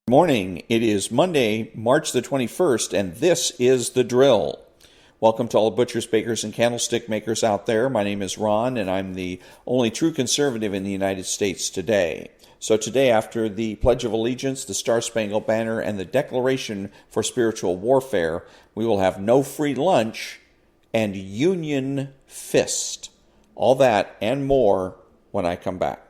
Morning. It is Monday, March the 21st, and this is The Drill. Welcome to all the butchers, bakers, and candlestick makers out there. My name is Ron, and I'm the only true conservative in the United States today. So today, after the Pledge of Allegiance, the Star-Spangled Banner, and the Declaration for Spiritual Warfare, we will have no free lunch and Union Fist. All that and more when I come back.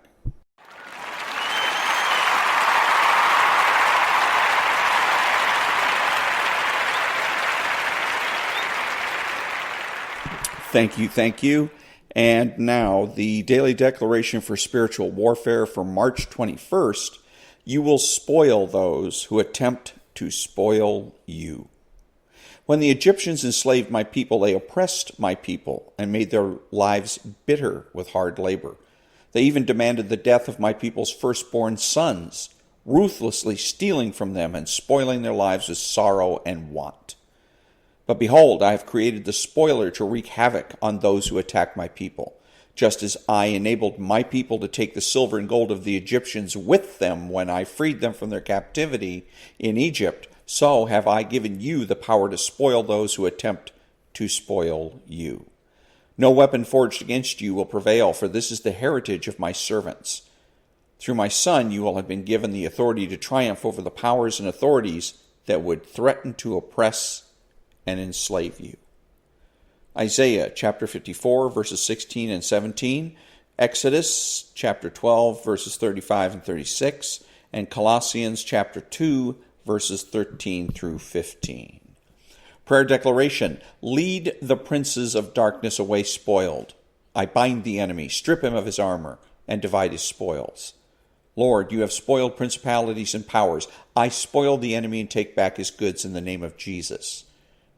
Thank you. And now, the Daily Declaration for Spiritual Warfare for March 21st. You will spoil those who attempt to spoil you. When the Egyptians enslaved my people, they oppressed my people and made their lives bitter with hard labor. They even demanded the death of my people's firstborn sons, ruthlessly stealing from them and spoiling their lives with sorrow and want. But behold, I have created the spoiler to wreak havoc on those who attack my people. Just as I enabled my people to take the silver and gold of the Egyptians with them when I freed them from their captivity in Egypt, so have I given you the power to spoil those who attempt to spoil you. No weapon forged against you will prevail, for this is the heritage of my servants. Through my Son you will have been given the authority to triumph over the powers and authorities that would threaten to oppress and enslave you. Isaiah chapter 54, verses 16 and 17, Exodus chapter 12, verses 35 and 36, and Colossians chapter 2, verses 13 through 15. Prayer declaration: lead the princes of darkness away spoiled. I bind the enemy, strip him of his armor, and divide his spoils. Lord, you have spoiled principalities and powers. I spoil the enemy and take back his goods in the name of Jesus.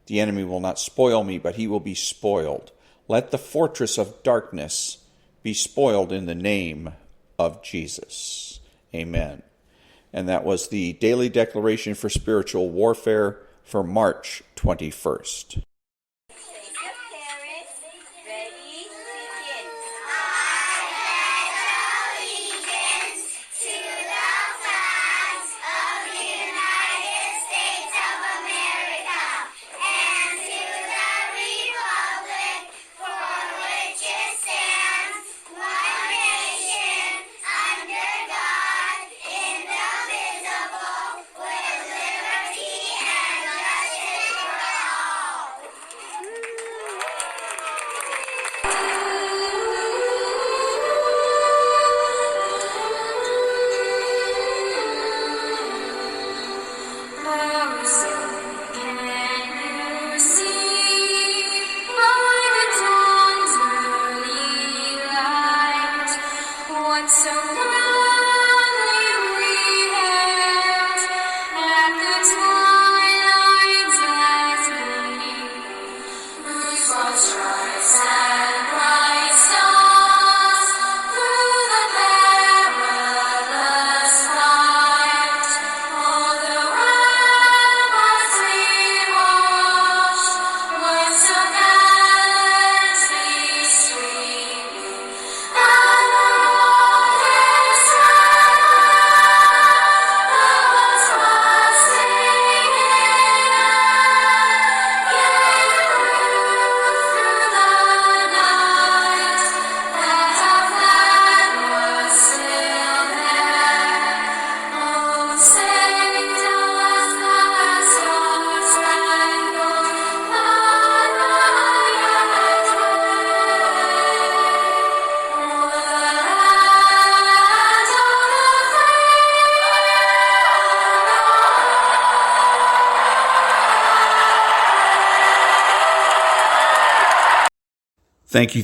The enemy will not spoil me, but he will be spoiled. Let the fortress of darkness be spoiled in the name of Jesus. Amen. And that was the Daily Declaration for Spiritual Warfare for March 21st.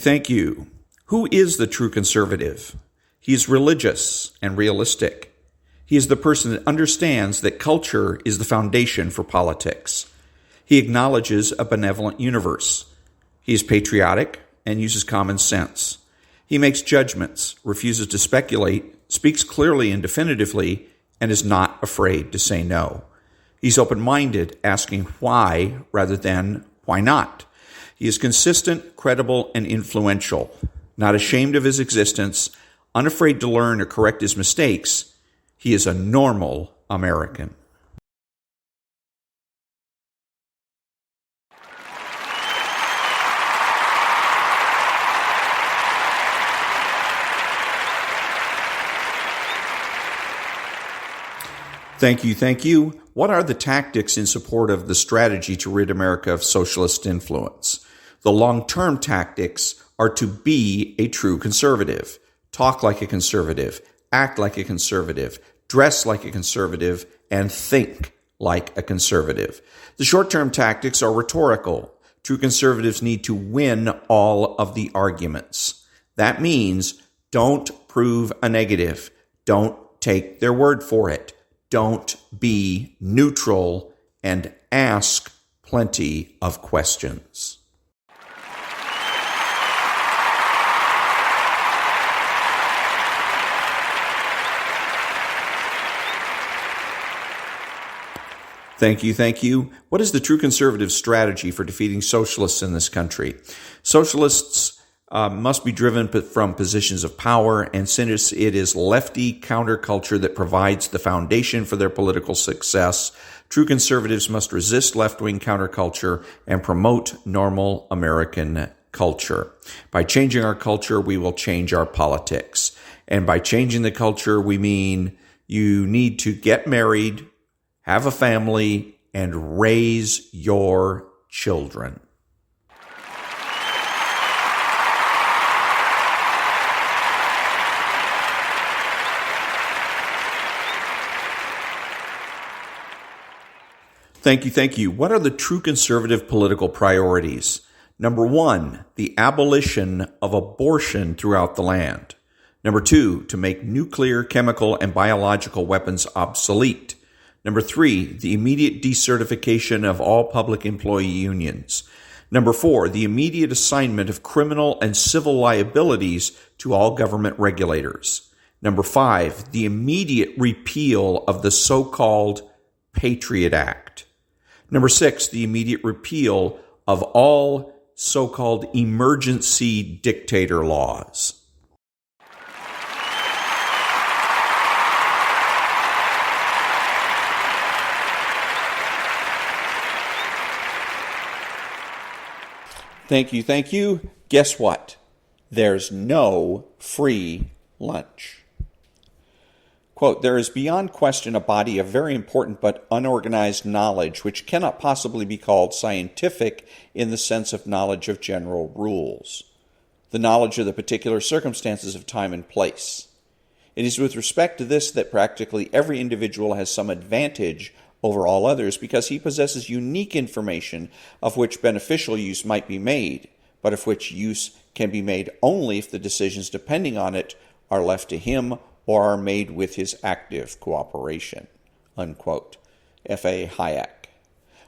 Thank you. Who is the true conservative? He is religious and realistic. He is the person that understands that culture is the foundation for politics. He acknowledges a benevolent universe. He is patriotic and uses common sense. He makes judgments, refuses to speculate, speaks clearly and definitively, and is not afraid to say no. He's open-minded, asking why rather than why not. He is consistent, credible, and influential, not ashamed of his existence, unafraid to learn or correct his mistakes. He is a normal American. Thank you, thank you. What are the tactics in support of the strategy to rid America of socialist influence? The long-term tactics are to be a true conservative, talk like a conservative, act like a conservative, dress like a conservative, and think like a conservative. The short-term tactics are rhetorical. True conservatives need to win all of the arguments. That means don't prove a negative. Don't take their word for it. Don't be neutral, and ask plenty of questions. Thank you, thank you. What is the true conservative strategy for defeating socialists in this country? Socialists must be driven from positions of power, and since it is lefty counterculture that provides the foundation for their political success, true conservatives must resist left-wing counterculture and promote normal American culture. By changing our culture, we will change our politics. And by changing the culture, we mean you need to get married, have a family, and raise your children. Thank you, thank you. What are the true conservative political priorities? Number one, the abolition of abortion throughout the land. Number two, to make nuclear, chemical, and biological weapons obsolete. Number three, the immediate decertification of all public employee unions. Number four, the immediate assignment of criminal and civil liabilities to all government regulators. Number five, the immediate repeal of the so-called Patriot Act. Number six, the immediate repeal of all so-called emergency dictator laws. Thank you, thank you. Guess what? There's no free lunch. Quote, there is beyond question a body of very important but unorganized knowledge which cannot possibly be called scientific in the sense of knowledge of general rules, the knowledge of the particular circumstances of time and place. It is with respect to this that practically every individual has some advantage over all others because he possesses unique information of which beneficial use might be made, but of which use can be made only if the decisions depending on it are left to him or are made with his active cooperation." Unquote. F.A. Hayek.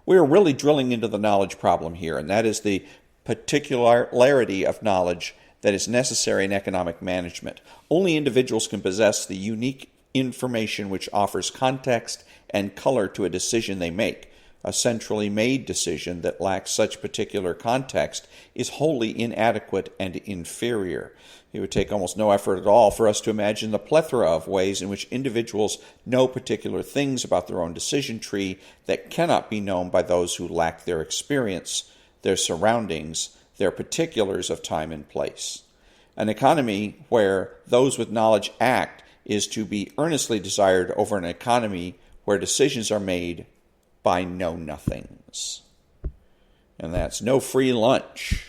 We are really drilling into the knowledge problem here, and that is the particularity of knowledge that is necessary in economic management. Only individuals can possess the unique information which offers context and color to a decision they make. A centrally made decision that lacks such particular context is wholly inadequate and inferior. It would take almost no effort at all for us to imagine the plethora of ways in which individuals know particular things about their own decision tree that cannot be known by those who lack their experience, their surroundings, their particulars of time and place. An economy where those with knowledge act is to be earnestly desired over an economy where decisions are made by know-nothings. And that's no free lunch.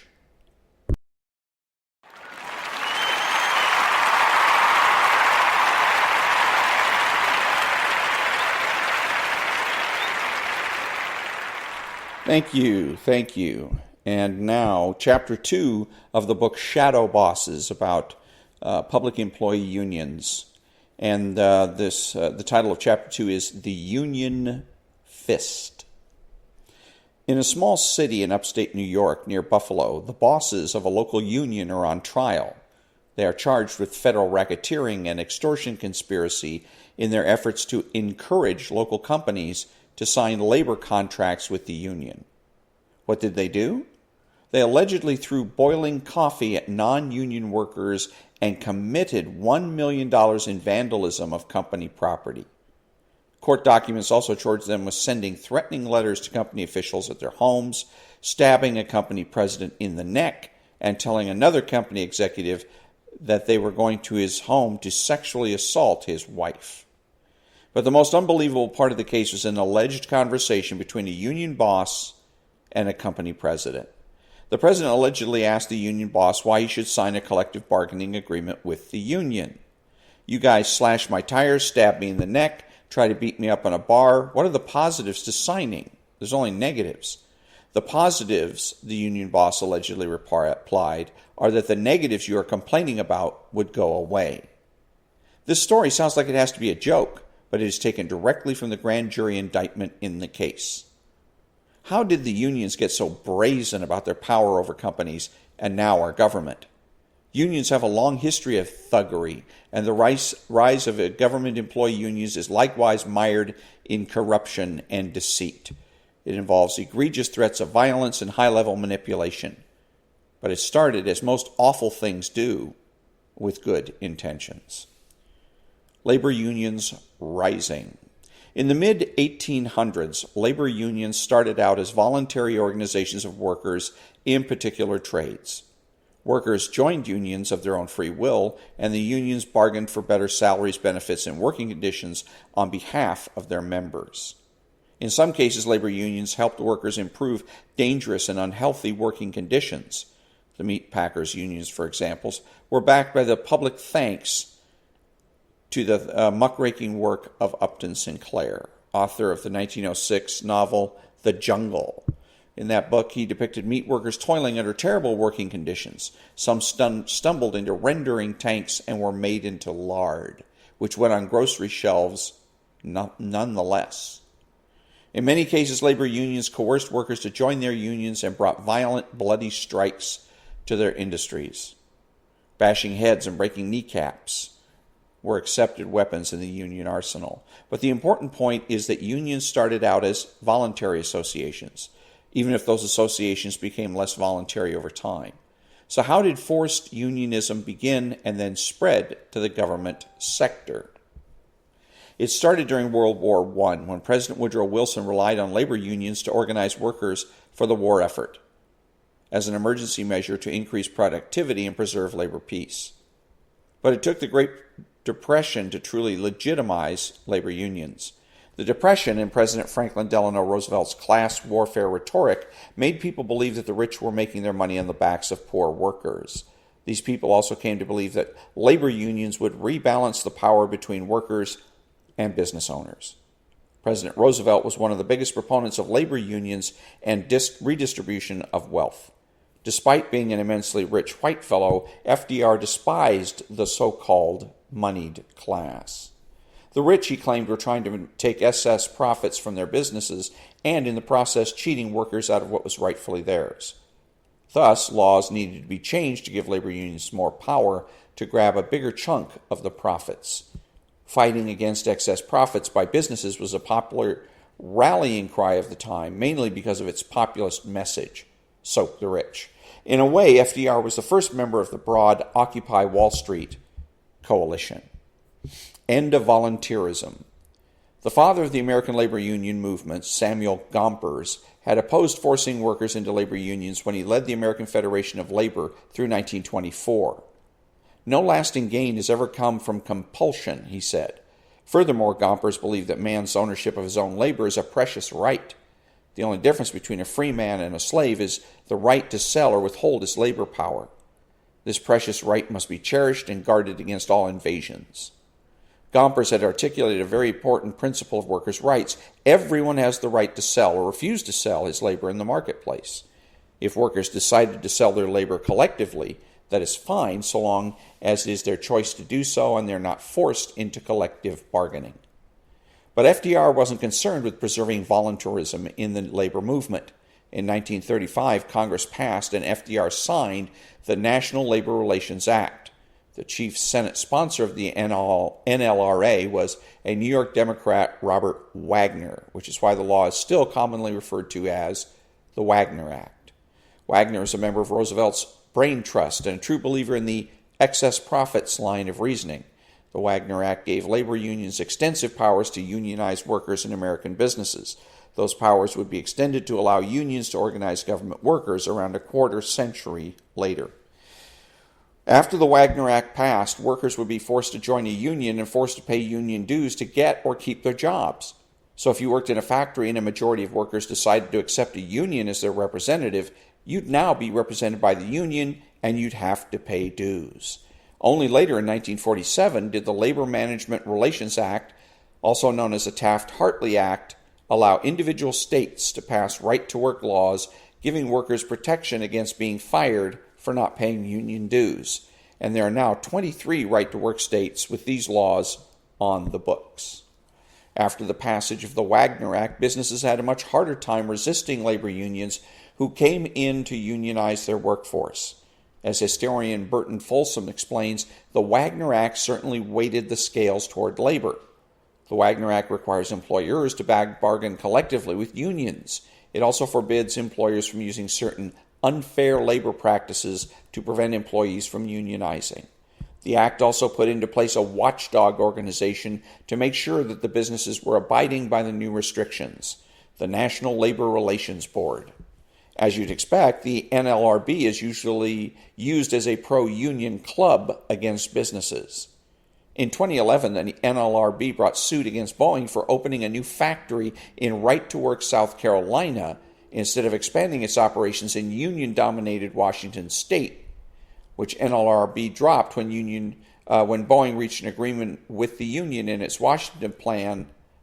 Thank you, thank you. And now, Chapter 2 of the book Shadowbosses, about public employee unions. And the title of Chapter 2 is The Union Fist. In a small city in upstate New York near Buffalo, the bosses of a local union are on trial. They are charged with federal racketeering and extortion conspiracy in their efforts to encourage local companies to sign labor contracts with the union. What did they do? They allegedly threw boiling coffee at non-union workers and committed $1 million in vandalism of company property. Court documents also charged them with sending threatening letters to company officials at their homes, stabbing a company president in the neck, and telling another company executive that they were going to his home to sexually assault his wife. But the most unbelievable part of the case was an alleged conversation between a union boss and a company president. The president allegedly asked the union boss why he should sign a collective bargaining agreement with the union. "You guys slashed my tires, stabbed me in the neck, tried to beat me up in a bar. What are the positives to signing? There's only negatives." "The positives," the union boss allegedly replied, "are that the negatives you are complaining about would go away." This story sounds like it has to be a joke, but it is taken directly from the grand jury indictment in the case. How did the unions get so brazen about their power over companies and now our government? Unions have a long history of thuggery, and the rise of government employee unions is likewise mired in corruption and deceit. It involves egregious threats of violence and high-level manipulation. But it started, as most awful things do, with good intentions. Labor unions rising. In the mid-1800s, labor unions started out as voluntary organizations of workers in particular trades. Workers joined unions of their own free will, and the unions bargained for better salaries, benefits, and working conditions on behalf of their members. In some cases, labor unions helped workers improve dangerous and unhealthy working conditions. The meat packers' unions, for example, were backed by the public thanks to the muckraking work of Upton Sinclair, author of the 1906 novel The Jungle. In that book, he depicted meat workers toiling under terrible working conditions. Some stumbled into rendering tanks and were made into lard, which went on grocery shelves nonetheless. In many cases, labor unions coerced workers to join their unions and brought violent, bloody strikes to their industries. Bashing heads and breaking kneecaps were accepted weapons in the union arsenal. But the important point is that unions started out as voluntary associations, even if those associations became less voluntary over time. So how did forced unionism begin and then spread to the government sector? It started during World War I, when President Woodrow Wilson relied on labor unions to organize workers for the war effort as an emergency measure to increase productivity and preserve labor peace. But it took the Great Depression to truly legitimize labor unions. The Depression and President Franklin Delano Roosevelt's class warfare rhetoric made people believe that the rich were making their money on the backs of poor workers. These people also came to believe that labor unions would rebalance the power between workers and business owners. President Roosevelt was one of the biggest proponents of labor unions and redistribution of wealth. Despite being an immensely rich white fellow, FDR despised the so-called moneyed class. The rich, he claimed, were trying to take excess profits from their businesses and, in the process, cheating workers out of what was rightfully theirs. Thus, laws needed to be changed to give labor unions more power to grab a bigger chunk of the profits. Fighting against excess profits by businesses was a popular rallying cry of the time, mainly because of its populist message, soak the rich. In a way, FDR was the first member of the broad Occupy Wall Street coalition. End of volunteerism. The father of the American labor union movement, Samuel Gompers, had opposed forcing workers into labor unions when he led the American Federation of Labor through 1924. No lasting gain has ever come from compulsion, he said. Furthermore, Gompers believed that man's ownership of his own labor is a precious right. The only difference between a free man and a slave is the right to sell or withhold his labor power. This precious right must be cherished and guarded against all invasions. Gompers had articulated a very important principle of workers' rights. Everyone has the right to sell or refuse to sell his labor in the marketplace. If workers decided to sell their labor collectively, that is fine, so long as it is their choice to do so and they're not forced into collective bargaining. But FDR wasn't concerned with preserving voluntarism in the labor movement. In 1935, Congress passed and FDR signed the National Labor Relations Act. The chief Senate sponsor of the NLRA was a New York Democrat, Robert Wagner, which is why the law is still commonly referred to as the Wagner Act. Wagner is a member of Roosevelt's Brain Trust and a true believer in the excess profits line of reasoning. The Wagner Act gave labor unions extensive powers to unionize workers in American businesses. Those powers would be extended to allow unions to organize government workers around a quarter century later. After the Wagner Act passed, workers would be forced to join a union and forced to pay union dues to get or keep their jobs. So if you worked in a factory and a majority of workers decided to accept a union as their representative, you'd now be represented by the union and you'd have to pay dues. Only later in 1947 did the Labor Management Relations Act, also known as the Taft-Hartley Act, allow individual states to pass right-to-work laws giving workers protection against being fired for not paying union dues. And there are now 23 right-to-work states with these laws on the books. After the passage of the Wagner Act, businesses had a much harder time resisting labor unions who came in to unionize their workforce. As historian Burton Folsom explains, the Wagner Act certainly weighted the scales toward labor. The Wagner Act requires employers to bargain collectively with unions. It also forbids employers from using certain unfair labor practices to prevent employees from unionizing. The act also put into place a watchdog organization to make sure that the businesses were abiding by the new restrictions, the National Labor Relations Board. As you'd expect, the NLRB is usually used as a pro-union club against businesses. In 2011, the NLRB brought suit against Boeing for opening a new factory in Right-to-Work, South Carolina, instead of expanding its operations in union-dominated Washington state, which NLRB dropped when Boeing reached an agreement with the union in its Washington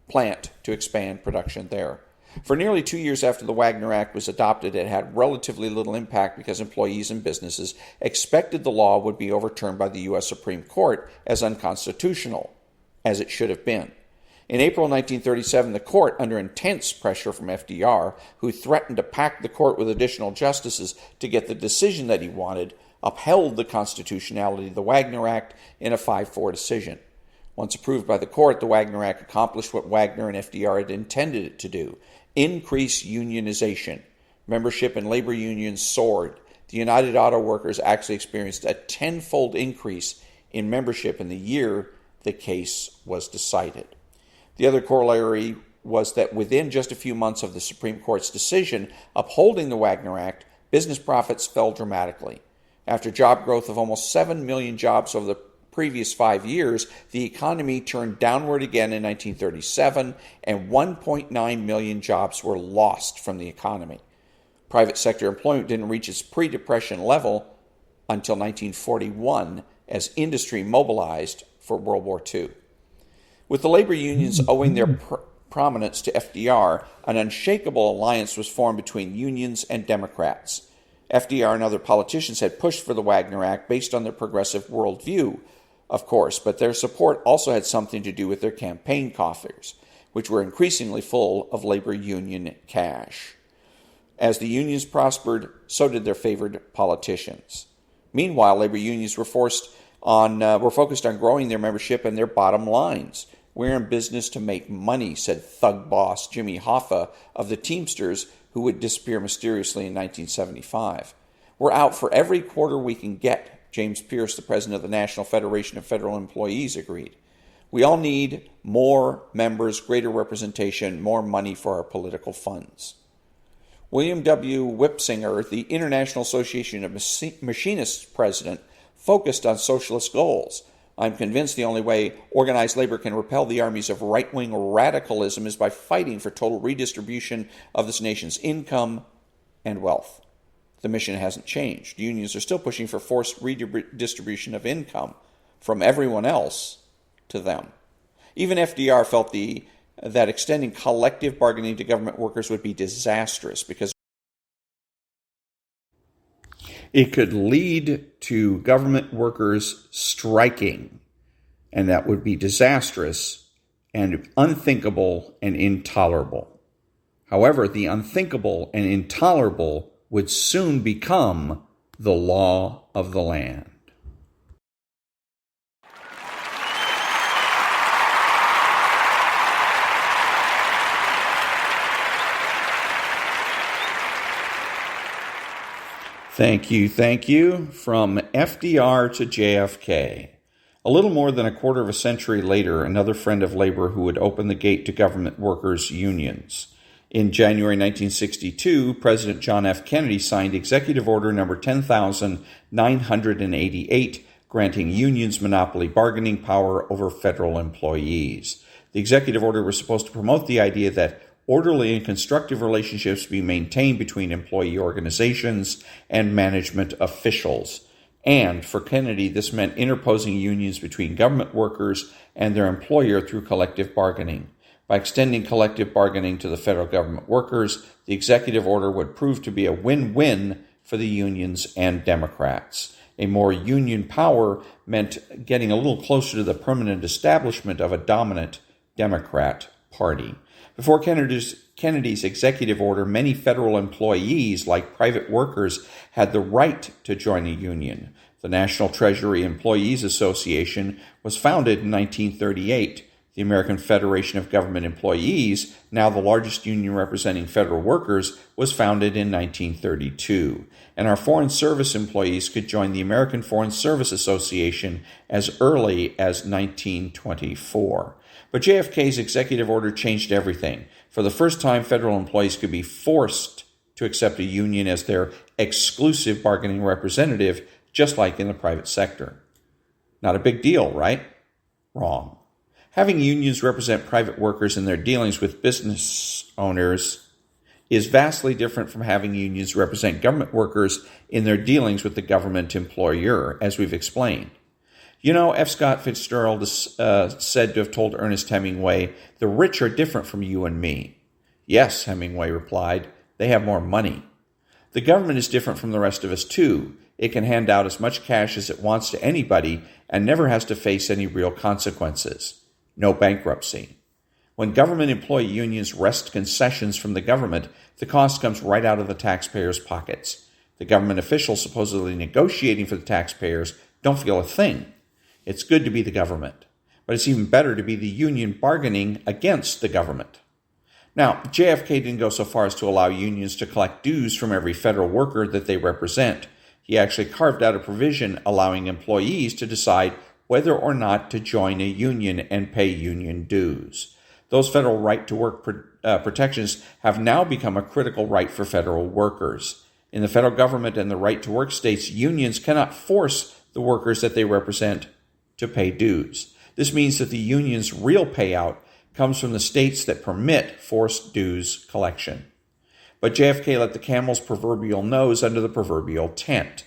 plant to expand production there. For nearly 2 years after the Wagner Act was adopted, it had relatively little impact because employees and businesses expected the law would be overturned by the U.S. Supreme Court as unconstitutional, as it should have been. In April 1937, the court, under intense pressure from FDR, who threatened to pack the court with additional justices to get the decision that he wanted, upheld the constitutionality of the Wagner Act in a 5-4 decision. Once approved by the court, the Wagner Act accomplished what Wagner and FDR had intended it to do: increase unionization. Membership in labor unions soared. The United Auto Workers actually experienced a 10-fold increase in membership in the year the case was decided. The other corollary was that within just a few months of the Supreme Court's decision upholding the Wagner Act, business profits fell dramatically. After job growth of almost 7 million jobs over the previous 5 years, the economy turned downward again in 1937, and 1.9 million jobs were lost from the economy. Private sector employment didn't reach its pre-Depression level until 1941, as industry mobilized for World War II. With the labor unions owing their prominence to FDR, an unshakable alliance was formed between unions and Democrats. FDR and other politicians had pushed for the Wagner Act based on their progressive worldview, of course, but their support also had something to do with their campaign coffers, which were increasingly full of labor union cash. As the unions prospered, so did their favored politicians. Meanwhile, labor unions were focused on growing their membership and their bottom lines. "We're in business to make money," said thug boss Jimmy Hoffa of the Teamsters, who would disappear mysteriously in 1975. "We're out for every quarter we can get," James Pierce, the president of the National Federation of Federal Employees, agreed. "We all need more members, greater representation, more money for our political funds." William W. Wipsinger, the International Association of Machinists president, focused on socialist goals. "I'm convinced the only way organized labor can repel the armies of right-wing radicalism is by fighting for total redistribution of this nation's income and wealth." The mission hasn't changed. Unions are still pushing for forced redistribution of income from everyone else to them. Even FDR felt that extending collective bargaining to government workers would be disastrous because it could lead to government workers striking, and that would be disastrous and unthinkable and intolerable. However, the unthinkable and intolerable would soon become the law of the land. Thank you. From FDR to JFK. A little more than a quarter of a century later, another friend of labor who would open the gate to government workers' unions. In January 1962, President John F. Kennedy signed Executive Order Number 10,988, granting unions monopoly bargaining power over federal employees. The executive order was supposed to promote the idea that orderly and constructive relationships be maintained between employee organizations and management officials. And for Kennedy, this meant interposing unions between government workers and their employer through collective bargaining. By extending collective bargaining to the federal government workers, the executive order would prove to be a win-win for the unions and Democrats. A more union power meant getting a little closer to the permanent establishment of a dominant Democrat Party. Before Kennedy's executive order, many federal employees, like private workers, had the right to join a union. The National Treasury Employees Association was founded in 1938. The American Federation of Government Employees, now the largest union representing federal workers, was founded in 1932. And our foreign service employees could join the American Foreign Service Association as early as 1924. But JFK's executive order changed everything. For the first time, federal employees could be forced to accept a union as their exclusive bargaining representative, just like in the private sector. Not a big deal, right? Wrong. Having unions represent private workers in their dealings with business owners is vastly different from having unions represent government workers in their dealings with the government employer, as we've explained. You know, F. Scott Fitzgerald is said to have told Ernest Hemingway, "The rich are different from you and me." "Yes," Hemingway replied, "they have more money." The government is different from the rest of us, too. It can hand out as much cash as it wants to anybody and never has to face any real consequences. No bankruptcy. When government employee unions wrest concessions from the government, the cost comes right out of the taxpayers' pockets. The government officials supposedly negotiating for the taxpayers don't feel a thing. It's good to be the government, but it's even better to be the union bargaining against the government. Now, JFK didn't go so far as to allow unions to collect dues from every federal worker that they represent. He actually carved out a provision allowing employees to decide whether or not to join a union and pay union dues. Those federal right-to-work protections have now become a critical right for federal workers. In the federal government and the right-to-work states, unions cannot force the workers that they represent to pay dues. This means that the union's real payout comes from the states that permit forced dues collection. But JFK let the camel's proverbial nose under the proverbial tent.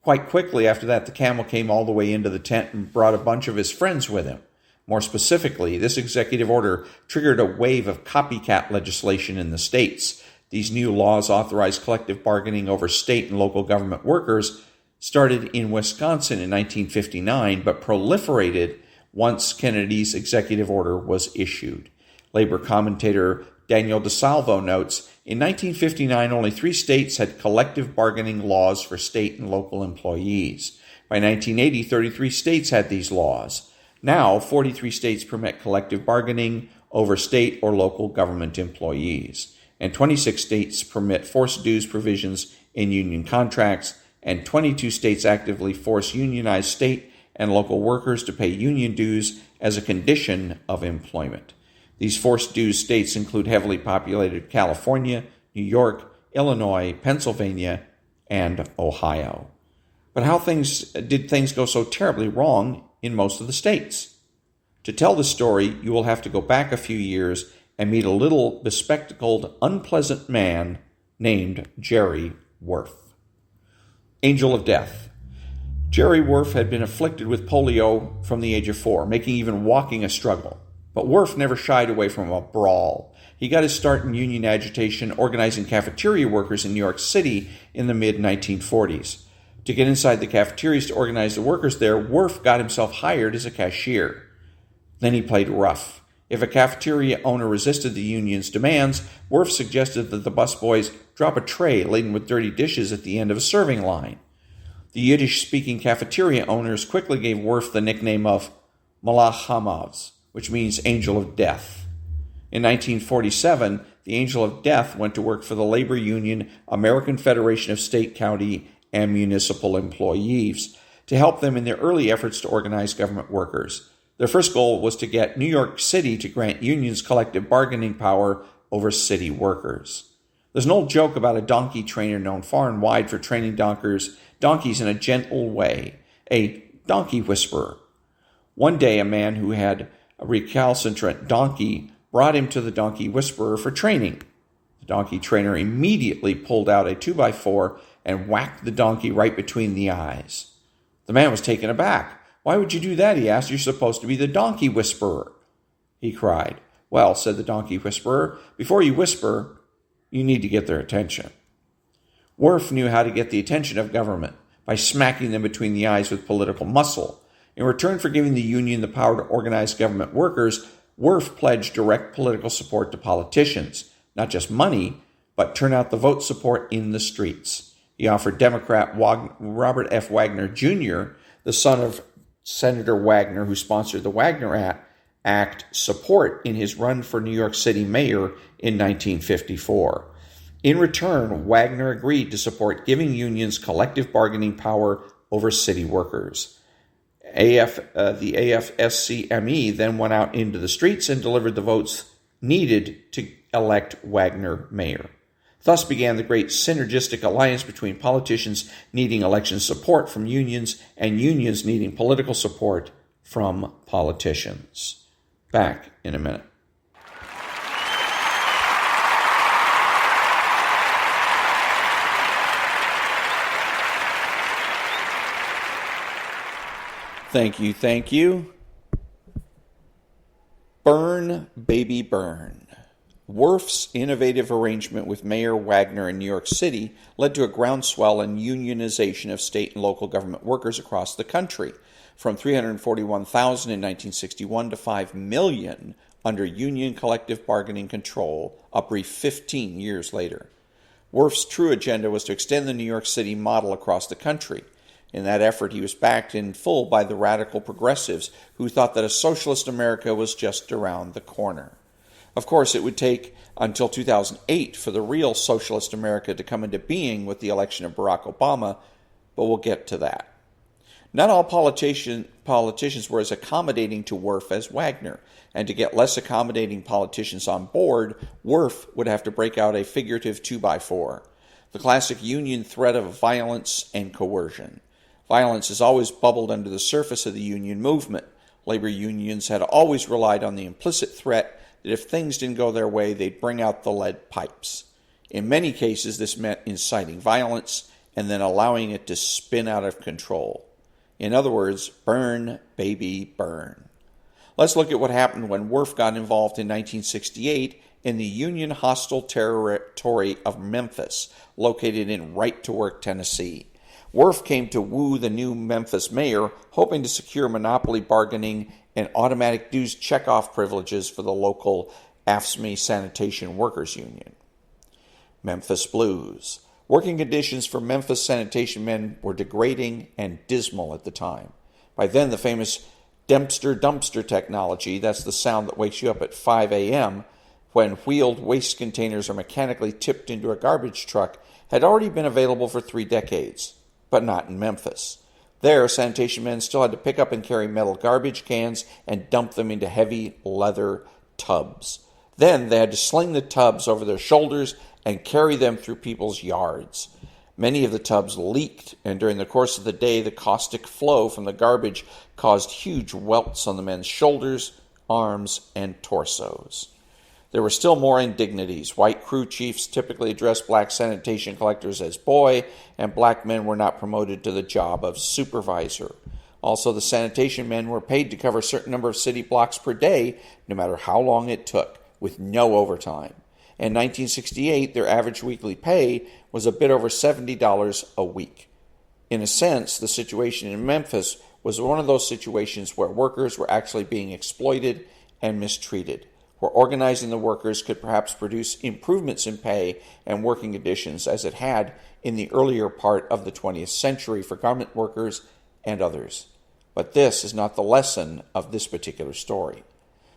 Quite quickly after that, the camel came all the way into the tent and brought a bunch of his friends with him. More specifically, this executive order triggered a wave of copycat legislation in the states. These new laws authorized collective bargaining over state and local government workers, started in Wisconsin in 1959, but proliferated once Kennedy's executive order was issued. Labor commentator Daniel DeSalvo notes, in 1959, only 3 states had collective bargaining laws for state and local employees. By 1980, 33 states had these laws. Now, 43 states permit collective bargaining over state or local government employees, and 26 states permit forced dues provisions in union contracts, and 22 states actively force unionized state and local workers to pay union dues as a condition of employment. These forced dues states include heavily populated California, New York, Illinois, Pennsylvania, and Ohio. But how did things go so terribly wrong in most of the states? To tell the story, you will have to go back a few years and meet a little bespectacled, unpleasant man named Jerry Worth. Angel of Death. Jerry Worth had been afflicted with polio from the age of 4, making even walking a struggle. But Worth never shied away from a brawl. He got his start in union agitation, organizing cafeteria workers in New York City in the mid-1940s. To get inside the cafeterias to organize the workers there, Worth got himself hired as a cashier. Then he played rough. If a cafeteria owner resisted the union's demands, Worth suggested that the busboys drop a tray laden with dirty dishes at the end of a serving line. The Yiddish-speaking cafeteria owners quickly gave Worth the nickname of Malach Hamaz, which means Angel of Death. In 1947, the Angel of Death went to work for the labor union American Federation of State, County, and Municipal Employees. to help them in their early efforts to organize government workers. Their first goal was to get New York City to grant unions collective bargaining power over city workers. There's an old joke about a donkey trainer known far and wide for training donkeys in a gentle way, a donkey whisperer. One day, a man who had a recalcitrant donkey brought him to the donkey whisperer for training. The donkey trainer immediately pulled out a 2x4 and whacked the donkey right between the eyes. The man was taken aback. "Why would you do that?" he asked. "You're supposed to be the donkey whisperer." He cried. "Well," said the donkey whisperer, "before you whisper, you need to get their attention." Worf knew how to get the attention of government by smacking them between the eyes with political muscle. In return for giving the Union the power to organize government workers, Worf pledged direct political support to politicians, not just money, but turn out the vote support in the streets. He offered Democrat Robert F. Wagner Jr., the son of Senator Wagner, who sponsored the Wagner Act, support in his run for New York City mayor in 1954. In return, Wagner agreed to support giving unions collective bargaining power over city workers. The AFSCME then went out into the streets and delivered the votes needed to elect Wagner mayor. Thus began the great synergistic alliance between politicians needing election support from unions and unions needing political support from politicians. Back in a minute. Thank you. Burn, baby, burn. Worf's innovative arrangement with Mayor Wagner in New York City led to a groundswell in unionization of state and local government workers across the country, from 341,000 in 1961 to 5 million under union collective bargaining control a brief 15 years later. Worf's true agenda was to extend the New York City model across the country. In that effort, he was backed in full by the radical progressives who thought that a socialist America was just around the corner. Of course, it would take until 2008 for the real socialist America to come into being with the election of Barack Obama, but we'll get to that. Not all politicians were as accommodating to Worf as Wagner, and to get less accommodating politicians on board, Worf would have to break out a figurative 2x4, the classic union threat of violence and coercion. Violence has always bubbled under the surface of the union movement. Labor unions had always relied on the implicit threat that if things didn't go their way, they'd bring out the lead pipes. In many cases, this meant inciting violence and then allowing it to spin out of control. In other words, burn, baby, burn. Let's look at what happened when Worf got involved in 1968 in the Union hostile territory of Memphis, located in Right-to-Work, Tennessee. Worf came to woo the new Memphis mayor, hoping to secure monopoly bargaining and automatic dues checkoff privileges for the local AFSCME Sanitation Workers Union. Memphis Blues. Working conditions for Memphis sanitation men were degrading and dismal at the time. By then, the famous Dempster dumpster technology, that's the sound that wakes you up at 5 a.m., when wheeled waste containers are mechanically tipped into a garbage truck, had already been available for 3 decades, but not in Memphis. There, sanitation men still had to pick up and carry metal garbage cans and dump them into heavy leather tubs. Then they had to sling the tubs over their shoulders and carry them through people's yards. Many of the tubs leaked, and during the course of the day, the caustic flow from the garbage caused huge welts on the men's shoulders, arms, and torsos. There were still more indignities. White crew chiefs typically addressed black sanitation collectors as boy, and black men were not promoted to the job of supervisor. Also, the sanitation men were paid to cover a certain number of city blocks per day, no matter how long it took, with no overtime. In 1968, their average weekly pay was a bit over $70 a week. In a sense, the situation in Memphis was one of those situations where workers were actually being exploited and mistreated, where organizing the workers could perhaps produce improvements in pay and working conditions as it had in the earlier part of the 20th century for garment workers and others. But this is not the lesson of this particular story.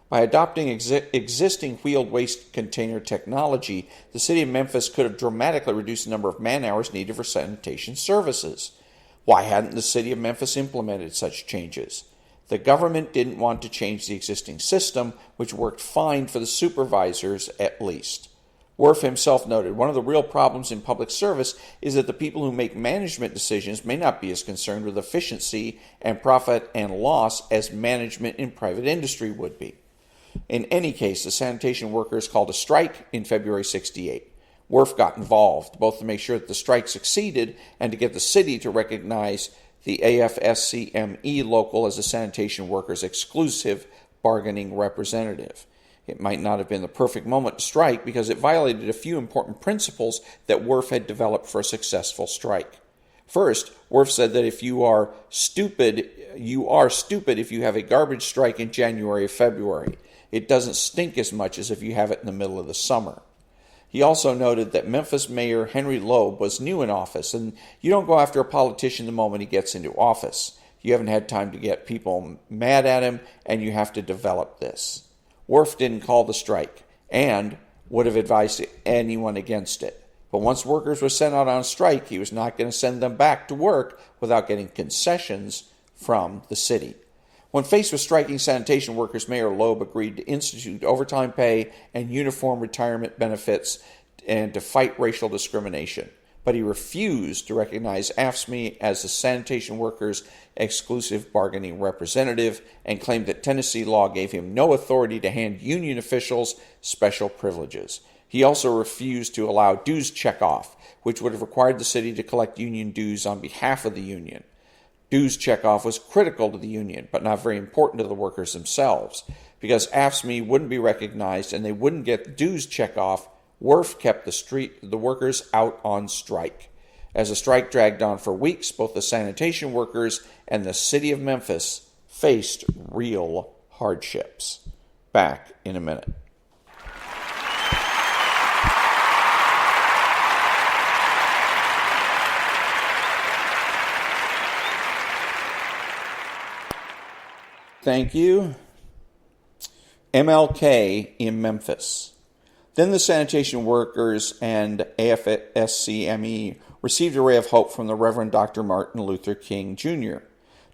By adopting existing wheeled waste container technology, the city of Memphis could have dramatically reduced the number of man-hours needed for sanitation services. Why hadn't the city of Memphis implemented such changes? The government didn't want to change the existing system, which worked fine for the supervisors at least. Worf himself noted, one of the real problems in public service is that the people who make management decisions may not be as concerned with efficiency and profit and loss as management in private industry would be. In any case, the sanitation workers called a strike in February 1968. Worf got involved, both to make sure that the strike succeeded and to get the city to recognize the AFSCME local as the sanitation workers' exclusive bargaining representative. It might not have been the perfect moment to strike because it violated a few important principles that Worf had developed for a successful strike. First, Worf said that if you are stupid if you have a garbage strike in January or February. It doesn't stink as much as if you have it in the middle of the summer. He also noted that Memphis Mayor Henry Loeb was new in office, and you don't go after a politician the moment he gets into office. You haven't had time to get people mad at him, and you have to develop this. Worf didn't call the strike and would have advised anyone against it. But once workers were sent out on strike, he was not going to send them back to work without getting concessions from the city. When faced with striking sanitation workers, Mayor Loeb agreed to institute overtime pay and uniform retirement benefits and to fight racial discrimination. But he refused to recognize AFSCME as the sanitation workers' exclusive bargaining representative and claimed that Tennessee law gave him no authority to hand union officials special privileges. He also refused to allow dues checkoff, which would have required the city to collect union dues on behalf of the union. Dues checkoff was critical to the union, but not very important to the workers themselves. Because AFSCME wouldn't be recognized and they wouldn't get dues checkoff, Worf kept the workers out on strike. As the strike dragged on for weeks, both the sanitation workers and the city of Memphis faced real hardships. Back in a minute. Thank you. MLK in Memphis. Then the sanitation workers and AFSCME received a ray of hope from the Reverend Dr. Martin Luther King, Jr.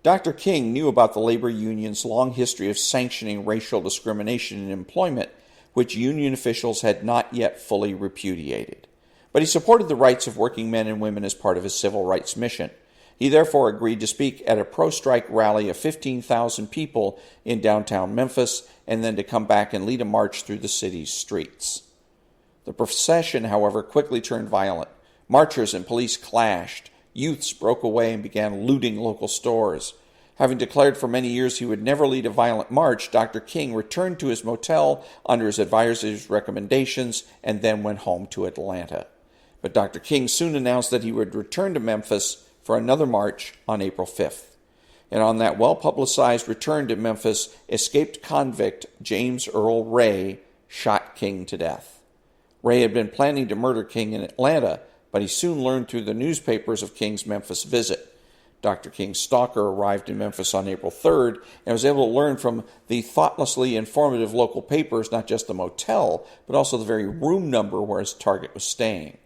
Dr. King knew about the labor union's long history of sanctioning racial discrimination in employment, which union officials had not yet fully repudiated. But he supported the rights of working men and women as part of his civil rights mission. He therefore agreed to speak at a pro-strike rally of 15,000 people in downtown Memphis and then to come back and lead a march through the city's streets. The procession, however, quickly turned violent. Marchers and police clashed. Youths broke away and began looting local stores. Having declared for many years he would never lead a violent march, Dr. King returned to his motel under his advisor's recommendations and then went home to Atlanta. But Dr. King soon announced that he would return to Memphis for another march on April 5th. And on that well-publicized return to Memphis, escaped convict James Earl Ray shot King to death. Ray had been planning to murder King in Atlanta, but he soon learned through the newspapers of King's Memphis visit. Dr. King's stalker arrived in Memphis on April 3rd and was able to learn from the thoughtlessly informative local papers not just the motel, but also the very room number where his target was staying.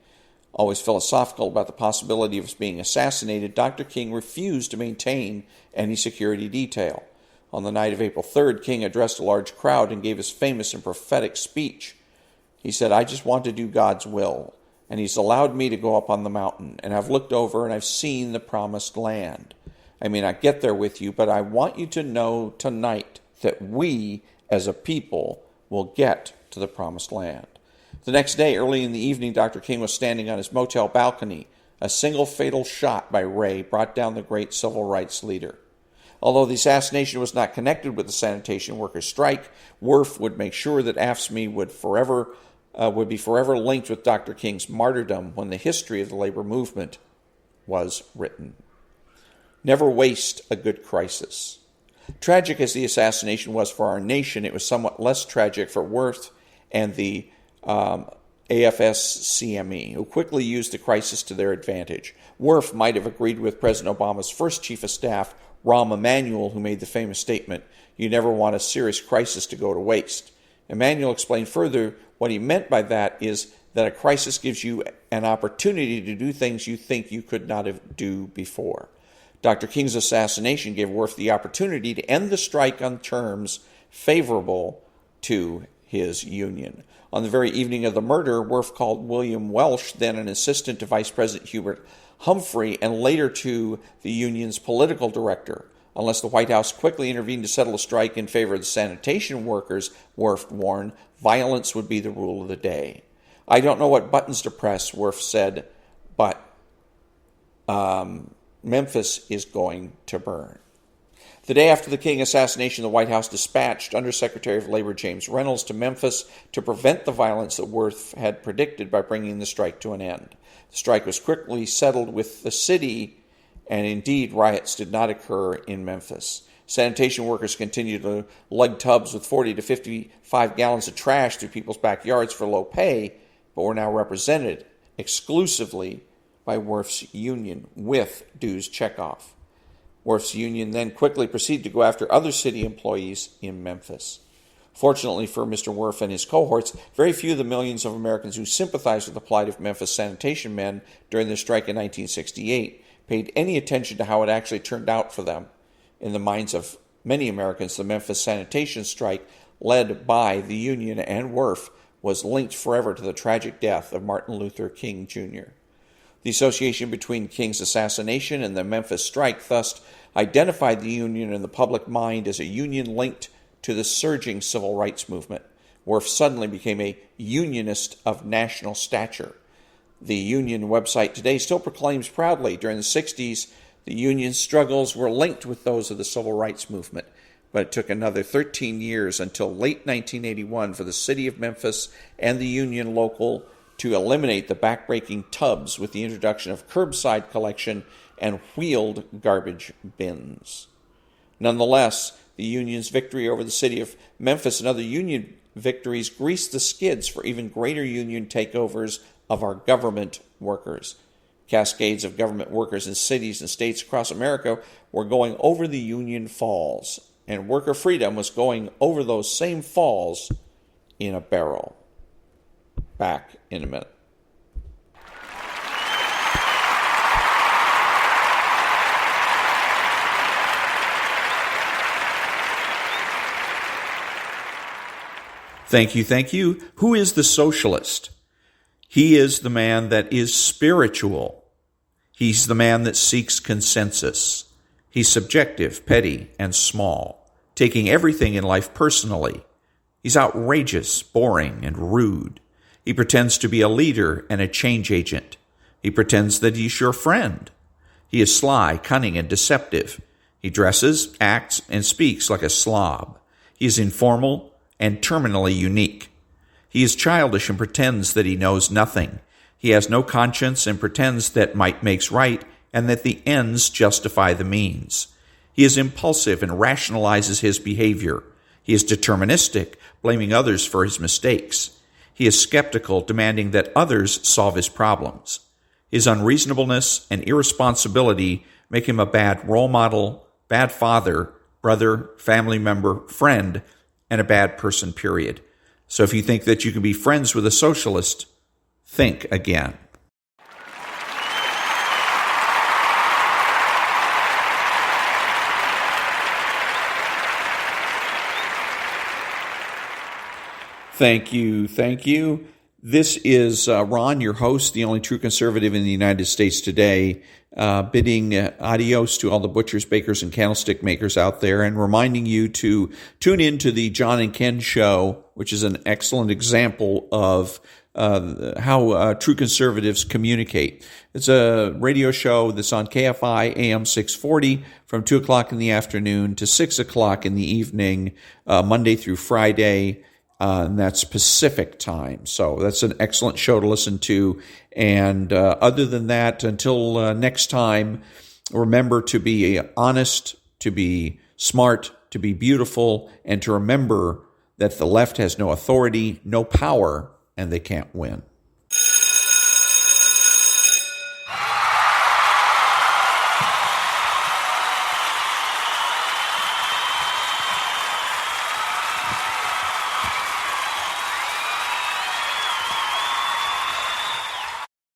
Always philosophical about the possibility of his being assassinated, Dr. King refused to maintain any security detail. On the night of April 3rd, King addressed a large crowd and gave his famous and prophetic speech. He said, "I just want to do God's will, and He's allowed me to go up on the mountain, and I've looked over and I've seen the promised land. I may not get there with you, but I want you to know tonight that we, as a people, will get to the promised land." The next day, early in the evening, Dr. King was standing on his motel balcony. A single fatal shot by Ray brought down the great civil rights leader. Although the assassination was not connected with the sanitation workers' strike, Worf would make sure that AFSCME would be forever linked with Dr. King's martyrdom when the history of the labor movement was written. Never waste a good crisis. Tragic as the assassination was for our nation, it was somewhat less tragic for Worf and the AFSCME, who quickly used the crisis to their advantage. Worf might have agreed with President Obama's first chief of staff, Rahm Emanuel, who made the famous statement, "You never want a serious crisis to go to waste." Emanuel explained further what he meant by that is that a crisis gives you an opportunity to do things you think you could not do before. Dr. King's assassination gave Worf the opportunity to end the strike on terms favorable to his union. On the very evening of the murder, Worf called William Welsh, then an assistant to Vice President Hubert Humphrey, and later to the union's political director. Unless the White House quickly intervened to settle a strike in favor of the sanitation workers, Worf warned, violence would be the rule of the day. I don't know what buttons to press, Worf said, but Memphis is going to burn. The day after the King assassination, the White House dispatched Undersecretary of Labor James Reynolds to Memphis to prevent the violence that Worf had predicted by bringing the strike to an end. The strike was quickly settled with the city, and indeed riots did not occur in Memphis. Sanitation workers continued to lug tubs with 40 to 55 gallons of trash through people's backyards for low pay, but were now represented exclusively by Worf's union with dues checkoff. Worf's union then quickly proceeded to go after other city employees in Memphis. Fortunately for Mr. Worf and his cohorts, very few of the millions of Americans who sympathized with the plight of Memphis sanitation men during their strike in 1968 paid any attention to how it actually turned out for them. In the minds of many Americans, the Memphis sanitation strike, led by the union and Worf, was linked forever to the tragic death of Martin Luther King Jr. The association between King's assassination and the Memphis strike thus identified the union in the public mind as a union linked to the surging civil rights movement. Worf suddenly became a unionist of national stature. The union website today still proclaims proudly, during the 60s, the union's struggles were linked with those of the civil rights movement, but it took another 13 years until late 1981 for the city of Memphis and the union local to eliminate the backbreaking tubs with the introduction of curbside collection and wheeled garbage bins. Nonetheless, the union's victory over the city of Memphis and other union victories greased the skids for even greater union takeovers of our government workers. Cascades of government workers in cities and states across America were going over the Union Falls, and worker freedom was going over those same falls in a barrel. Back in a minute. Thank you. Who is the socialist? He is the man that is spiritual. He's the man that seeks consensus. He's subjective, petty, and small, taking everything in life personally. He's outrageous, boring, and rude. He pretends to be a leader and a change agent. He pretends that he's your friend. He is sly, cunning, and deceptive. He dresses, acts, and speaks like a slob. He is informal and terminally unique. He is childish and pretends that he knows nothing. He has no conscience and pretends that might makes right and that the ends justify the means. He is impulsive and rationalizes his behavior. He is deterministic, blaming others for his mistakes. He is skeptical, demanding that others solve his problems. His unreasonableness and irresponsibility make him a bad role model, bad father, brother, family member, friend, and a bad person, period. So if you think that you can be friends with a socialist, think again. Thank you. This is Ron, your host, the only true conservative in the United States today, bidding adios to all the butchers, bakers, and candlestick makers out there, and reminding you to tune in to the John and Ken Show, which is an excellent example of how true conservatives communicate. It's a radio show that's on KFI AM 640 from 2 o'clock in the afternoon to 6 o'clock in the evening, Monday through Friday. And that's Pacific time. So that's an excellent show to listen to. And other than that, until next time, remember to be honest, to be smart, to be beautiful, and to remember that the left has no authority, no power, and they can't win.